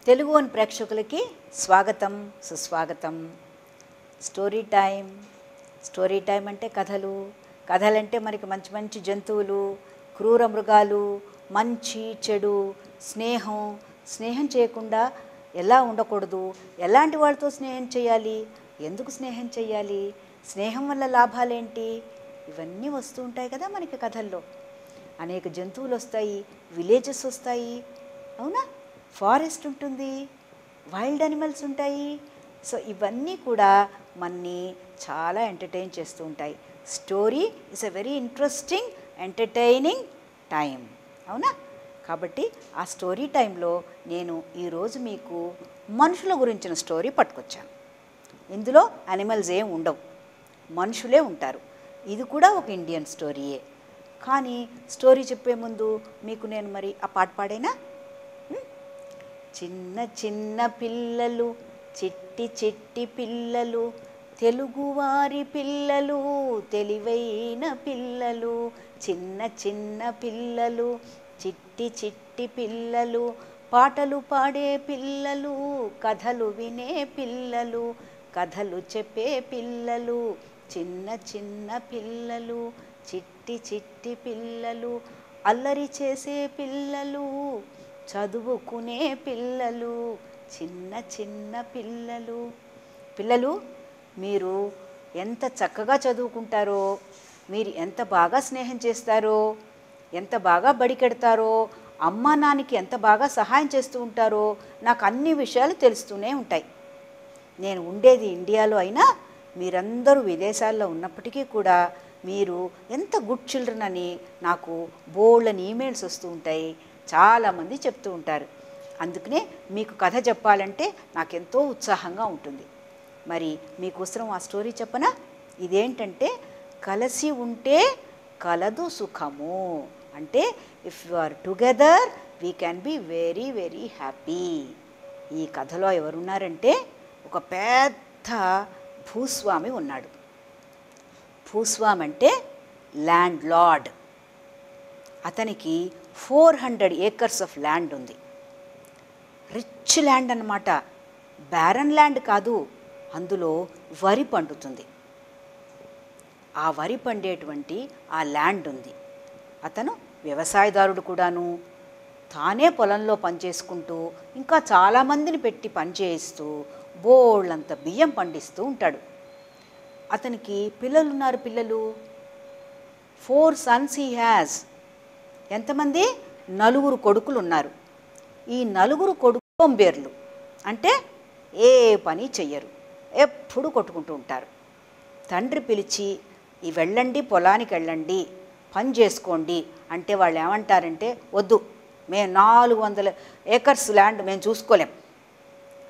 Telugu one ప్రేక్షకులకి స్వాగతం, సుస్వాగతం. స్టోరీ టైం అంటే కథలంటే మనకి మంచి మంచి జంతువులు, క్రూర మృగాలు, మంచి చెడు, స్నేహం చేయకుండా ఎలా ఉండకూడదు, ఎలాంటి వాళ్ళతో స్నేహం చేయాలి, ఎందుకు స్నేహం చేయాలి, స్నేహం వల్ల లాభాలేంటి, ఇవన్నీ వస్తూ ఉంటాయి కదా మనకి కథల్లో. అనేక జంతువులు వస్తాయి, విలేజెస్ వస్తాయి, అవునా, ఫారెస్ట్ ఉంటుంది, వైల్డ్ యానిమల్స్ ఉంటాయి. సో ఇవన్నీ కూడా మనని చాలా ఎంటర్టైన్ చేస్తూ ఉంటాయి. Story is a very interesting, entertaining time, అవునా. కాబట్టి ఆ స్టోరీ టైంలో నేను ఈరోజు మీకు మనుషుల గురించిన స్టోరీ పట్టుకొచ్చాను. ఇందులో యానిమల్స్ ఏం ఉండవు, మనుషులే ఉంటారు. ఇది కూడా ఒక ఇండియన్ స్టోరీయే. కానీ స్టోరీ చెప్పే ముందు మీకు నేను మరి ఆ పాట పాడేనా? చిన్న చిన్న పిల్లలు, చిట్టి చిట్టి పిల్లలు, తెలుగువారి పిల్లలు, తెలివైన పిల్లలు. చిన్న చిన్న పిల్లలు, చిట్టి చిట్టి పిల్లలు, పాటలు పాడే పిల్లలు, కథలు వినే పిల్లలు, కథలు చెప్పే పిల్లలు. చిన్న చిన్న పిల్లలు, చిట్టి చిట్టి పిల్లలు, అల్లరి చేసే పిల్లలు, చదువుకునే పిల్లలు. చిన్న చిన్న పిల్లలు, మీరు ఎంత చక్కగా చదువుకుంటారో, మీరు ఎంత బాగా స్నేహం చేస్తారో, ఎంత బాగా బడికెడతారో, అమ్మా నాన్నకి ఎంత బాగా సహాయం చేస్తూ ఉంటారో నాకు అన్ని విషయాలు తెలుస్తూనే ఉంటాయి. నేను ఉండేది ఇండియాలో అయినా మీరందరూ విదేశాల్లో ఉన్నప్పటికీ కూడా మీరు ఎంత గుడ్ చిల్డ్రన్ అని నాకు బోల్డని ఈమెయిల్స్ వస్తూ ఉంటాయి, చాలామంది చెప్తూ ఉంటారు. అందుకనే మీకు కథ చెప్పాలంటే నాకెంతో ఉత్సాహంగా ఉంటుంది. మరి మీకోసం ఆ స్టోరీ చెప్పనా? ఇదేంటంటే, కలిసి ఉంటే కలదు సుఖము. అంటే if you are together we can be very very happy. ఈ కథలో ఎవరున్నారంటే, ఒక పెద్ద భూస్వామి ఉన్నాడు. భూస్వామి అంటే ల్యాండ్ లార్డ్. అతనికి 400 acres ఆఫ్ ల్యాండ్ ఉంది. రిచ్ ల్యాండ్ అన్నమాట, బ్యారన్ ల్యాండ్ కాదు. అందులో వరి పండుతుంది. ఆ వరి పండేటువంటి ఆ ల్యాండ్ ఉంది. అతను వ్యవసాయదారుడు కూడాను. తానే పొలంలో పనిచేసుకుంటూ ఇంకా చాలామందిని పెట్టి పని చేయిస్తూ బోళ్ళంత బియ్యం పండిస్తూ ఉంటాడు. అతనికి పిల్లలున్నారు. 4 sons he has. ఎంతమంది? 4 కొడుకులు ఉన్నారు. ఈ 4 కొడుకు సోంబేర్లు, అంటే ఏ పని చెయ్యరు, ఎప్పుడు కొట్టుకుంటూ ఉంటారు. తండ్రి పిలిచి వెళ్ళండి, పొలానికి వెళ్ళండి, పని చేసుకోండి అంటే వాళ్ళు ఏమంటారంటే, వద్దు, మేము 400 acres ల్యాండ్ మేము చూసుకోలేం,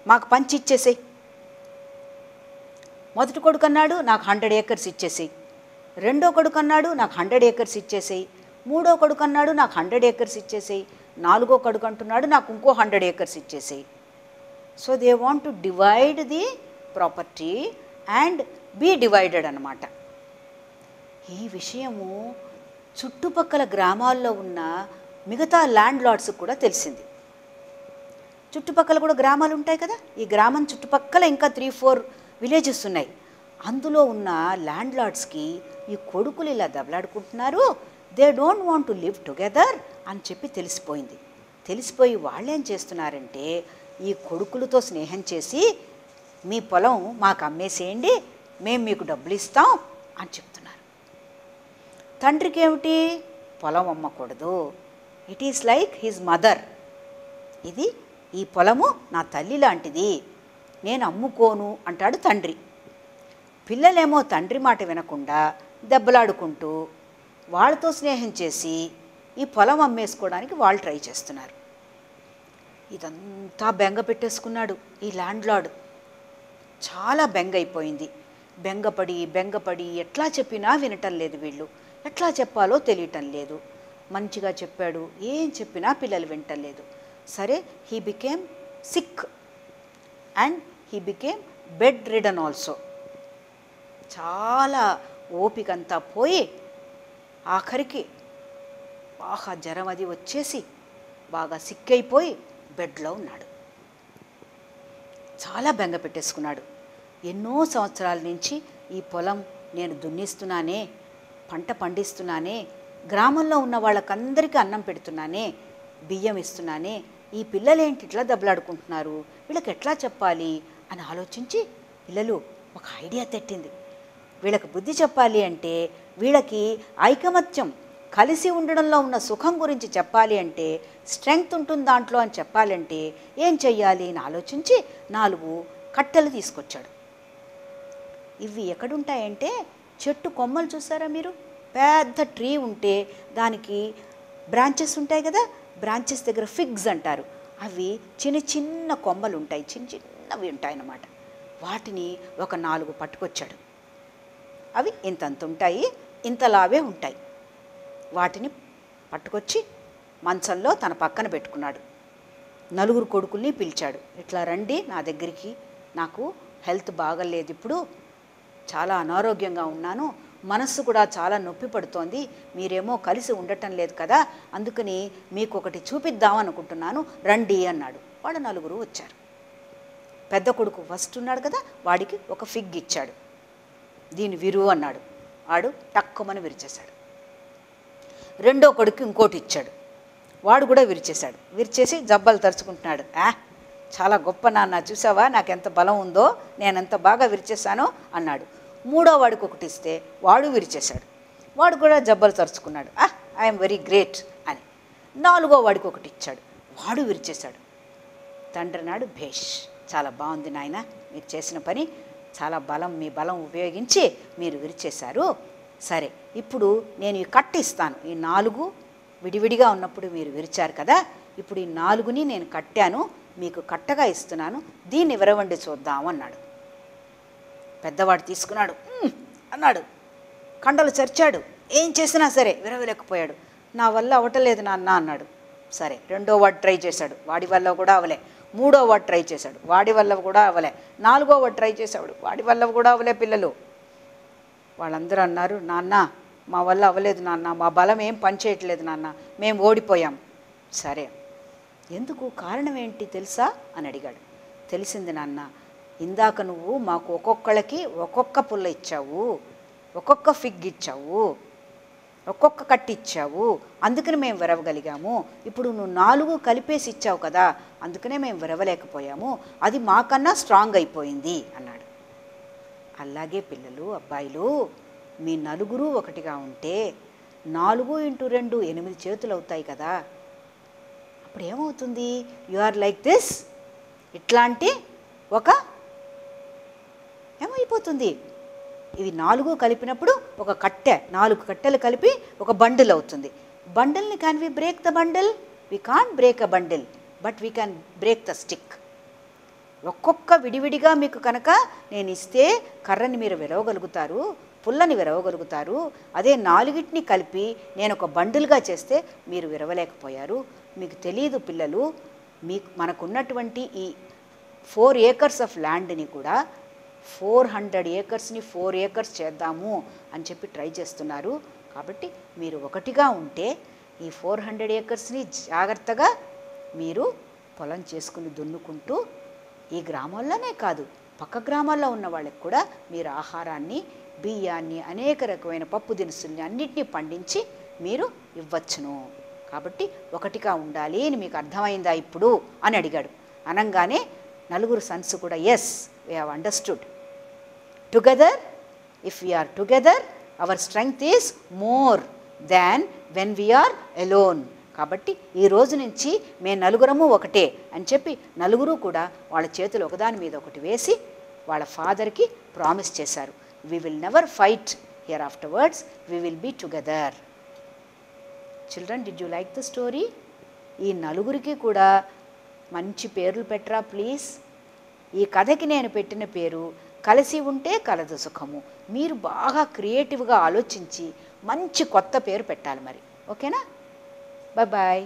మాకు పంచి ఇచ్చేసేయి. మొదటి కొడుకు అన్నాడు, నాకు 100 acres ఇచ్చేసేయి. రెండో కొడుకు అన్నాడు, నాకు 100 acres ఇచ్చేసేయి. మూడో కొడుకు అన్నాడు, నాకు 100 acres ఇచ్చేసేయి. నాలుగో కొడుకు అంటున్నాడు, నాకు ఇంకో 100 acres ఇచ్చేసేయి. So they want to divide the property and be divided అన్నమాట. ఈ విషయము చుట్టుపక్కల గ్రామాల్లో ఉన్న మిగతా ల్యాండ్ లార్డ్స్కి కూడా తెలిసింది. చుట్టుపక్కల కూడా గ్రామాలు ఉంటాయి కదా, ఈ గ్రామం చుట్టుపక్కల ఇంకా 3-4 విలేజెస్ ఉన్నాయి. అందులో ఉన్న ల్యాండ్ లార్డ్స్కి ఈ కొడుకులు ఇలా దెబ్బలాడుకుంటున్నారు, they don't want to live together అని చెప్పి తెలిసిపోయి వాళ్ళేం చేస్తున్నారంటే, ఈ కొడుకులతో స్నేహం చేసి మీ పొలం మాకు అమ్మేసేయండి, మేము మీకు డబ్బులు ఇస్తాం అని చెప్తున్నారు. తండ్రికి ఏమిటి, పొలం అమ్మకూడదు, it is like his mother, ఇది ఈ పొలము నా తల్లి లాంటిది, నేను అమ్ముకోను అంటాడు తండ్రి. పిల్లలేమో తండ్రి మాట వినకుండా దెబ్బలాడుకుంటూ వాళ్ళతో స్నేహం చేసి ఈ పొలం అమ్మేసుకోవడానికి వాళ్ళు ట్రై చేస్తున్నారు. ఇదంతా బెంగ పెట్టేసుకున్నాడు ఈ ల్యాండ్ లార్డ్. చాలా బెంగ అయిపోయింది. బెంగపడి ఎట్లా చెప్పినా వినటం లేదు వీళ్ళు, ఎట్లా చెప్పాలో తెలియటం లేదు. మంచిగా చెప్పాడు, ఏం చెప్పినా పిల్లలు వినటం లేదు. సరే, he became sick and he became bedridden also. చాలా ఓపికంతా పోయి ఆఖరికి బాగా జ్వరం అది వచ్చేసి బాగా సిక్ అయిపోయి బెడ్లో ఉన్నాడు. చాలా బెంగ పెట్టేసుకున్నాడు. ఎన్నో సంవత్సరాల నుంచి ఈ పొలం నేను దున్నిస్తున్నానే, పంట పండిస్తున్నానే, గ్రామంలో ఉన్న వాళ్ళకందరికీ అన్నం పెడుతున్నానే, బియ్యం ఇస్తున్నానే, ఈ పిల్లలేంటి ఇట్లా దెబ్బలాడుకుంటున్నారు, వీళ్ళకి ఎట్లా చెప్పాలి అని ఆలోచించి పిల్లలు ఒక ఐడియా తట్టింది. వీళ్ళకి బుద్ధి చెప్పాలి అంటే, వీళ్ళకి ఐకమత్యం కలిసి ఉండడంలో ఉన్న సుఖం గురించి చెప్పాలి అంటే, స్ట్రెంగ్త్ ఉంటుంది దాంట్లో అని చెప్పాలంటే ఏం చెయ్యాలి అని ఆలోచించి 4 కట్టెలు తీసుకొచ్చాడు. ఇవి ఎక్కడుంటాయంటే, చెట్టు కొమ్మలు చూసారా మీరు, పెద్ద ట్రీ ఉంటే దానికి బ్రాంచెస్ ఉంటాయి కదా, బ్రాంచెస్ దగ్గర ఫిగ్స్ అంటారు, అవి చిన్న చిన్న కొమ్మలు ఉంటాయి, చిన్న చిన్నవి ఉంటాయి అన్నమాట. వాటిని ఒక 4 పట్టుకొచ్చాడు. అవి ఇంతంత ఉంటాయి, ఇంతలావే ఉంటాయి. వాటిని పట్టుకొచ్చి మంచంలో తన పక్కన పెట్టుకున్నాడు. 4 కొడుకుల్ని పిలిచాడు. ఇట్లా రండి నా దగ్గరికి, నాకు హెల్త్ బాగలేదు, ఇప్పుడు చాలా అనారోగ్యంగా ఉన్నాను, మనస్సు కూడా చాలా నొప్పి పడుతోంది, మీరేమో కలిసి ఉండటం లేదు కదా, అందుకని మీకు ఒకటి చూపిద్దాం అనుకుంటున్నాను, రండి అన్నాడు. వాళ్ళు 4 వచ్చారు. పెద్ద కొడుకు ఫస్ట్ ఉన్నాడు కదా, వాడికి ఒక ఫిగ్ ఇచ్చాడు. దీని విరువు అన్నాడు. వాడు టక్కుమని విరిచేశాడు. రెండో కొడుకు ఇంకోటి ఇచ్చాడు. వాడు కూడా విరిచేశాడు. విరిచేసి జబ్బలు తరుచుకుంటున్నాడు. చాలా గొప్ప నాన్న, చూసావా నాకెంత బలం ఉందో, నేనెంత బాగా విరిచేశానో అన్నాడు. మూడో వాడికి ఒకటి ఇస్తే వాడు విరిచేశాడు. వాడు కూడా జబ్బలు తరుచుకున్నాడు. ఐఎమ్ వెరీ గ్రేట్ అని. 4వ వాడికి ఒకటి ఇచ్చాడు. వాడు విరిచేశాడు. తండ్రి అన్నాడు, భేష్, చాలా బాగుంది నాయన, మీరు చేసిన పని చాలా బలం, మీ బలం ఉపయోగించి మీరు విరిచేశారు. సరే, ఇప్పుడు నేను ఈ కట్ట ఇస్తాను. ఈ 4 విడివిడిగా ఉన్నప్పుడు మీరు విరిచారు కదా, ఇప్పుడు ఈ 4ని నేను కట్టాను, మీకు కట్టగా ఇస్తున్నాను, దీన్ని విరవండి చూద్దాం అన్నాడు. పెద్దవాడు తీసుకున్నాడు. అన్నాడు. కండలు చరిచాడు. ఏం చేసినా సరే విరవలేకపోయాడు. నా వల్ల అవటలేదు నాన్న అన్నాడు. సరే, రెండో వాడు ట్రై చేశాడు, వాడి వల్ల కూడా అవలే. మూడో వాడు ట్రై చేశాడు, వాడి వల్ల కూడా అవలే. 4వ వాడు ట్రై చేశాడు, వాడి వల్ల కూడా అవలే. పిల్లలు వాళ్ళందరూ అన్నారు, నాన్న మా వల్ల అవ్వలేదు నాన్న, మా బలం ఏం పనిచేయట్లేదు నాన్న, మేము ఓడిపోయాం. సరే, ఎందుకు, కారణం ఏంటి తెలుసా అని అడిగాడు. తెలిసింది నాన్న, ఇందాక నువ్వు మాకు ఒక్కొక్కళ్ళకి ఒక్కొక్క పుల్ల ఇచ్చావు, ఒక్కొక్క ఫిగ్ ఇచ్చావు, ఒక్కొక్క కట్టి ఇచ్చావు, అందుకని మేము విరవగలిగాము. ఇప్పుడు నువ్వు 4 కలిపేసి ఇచ్చావు కదా, అందుకనే మేము విరవలేకపోయాము, అది మాకన్నా స్ట్రాంగ్ అయిపోయింది అన్నాడు. అలాగే పిల్లలు, అబ్బాయిలు, మీ 4 ఒకటిగా ఉంటే 4 × 2 8 చేతులు అవుతాయి కదా. అప్పుడు ఏమవుతుంది, యు ఆర్ లైక్ దిస్, ఇట్లాంటి ఒక ఏమైపోతుంది, ఇవి 4 కలిపినప్పుడు ఒక కట్టె, 4 కట్టెలు కలిపి ఒక బండిల్ అవుతుంది. బండిల్ని can we break the bundle? We can't break a bundle, but we can break the stick. ఒక్కొక్క విడివిడిగా మీకు కనుక నేను ఇస్తే కర్రని మీరు విరవగలుగుతారు, పుల్లని విరవగలుగుతారు. అదే 4ని కలిపి నేను ఒక బండిల్గా చేస్తే మీరు విరవలేకపోయారు. మీకు తెలియదు పిల్లలు, మనకున్నటువంటి ఈ 4 acres ఆఫ్ ల్యాండ్ని కూడా 400 acresని 4 acres చేద్దాము అని చెప్పి ట్రై చేస్తున్నారు. కాబట్టి మీరు ఒకటిగా ఉంటే ఈ 400 acresని జాగ్రత్తగా మీరు పొలం చేసుకుని దున్నుకుంటూ ఈ గ్రామాల్లోనే కాదు, పక్క గ్రామాల్లో ఉన్న వాళ్ళకి కూడా మీరు ఆహారాన్ని, బియ్యాన్ని, అనేక రకమైన పప్పు దినుసుల్ని అన్నిటినీ పండించి మీరు ఇవ్వచ్చును. కాబట్టి ఒకటిగా ఉండాలి అని మీకు అర్థమైందా ఇప్పుడు అని అడిగాడు. అనగానే 4 సన్స్ కూడా yes, we have understood. Together, if we are together our strength is more than when we are alone. కాబట్టి ఈ రోజు నుంచి మేము 4 ఒకటే అని చెప్పి 4 కూడా వాళ్ళ చేతులు ఒకదాని మీద ఒకటి వేసి వాళ్ళ ఫాదర్కి ప్రామిస్ చేశారు. We will never fight here afterwards, we will be together. Children, did you like the story? ఈ 4కి కూడా మంచి పేర్లు పెట్టరా ప్లీజ్. ఈ కథకి నేను పెట్టిన పేరు కలిసి ఉంటే కలదు సుఖము. మీరు బాగా క్రియేటివ్గా ఆలోచించి మంచి కొత్త పేరు పెట్టాలి మరి. ఓకేనా? Bye-bye.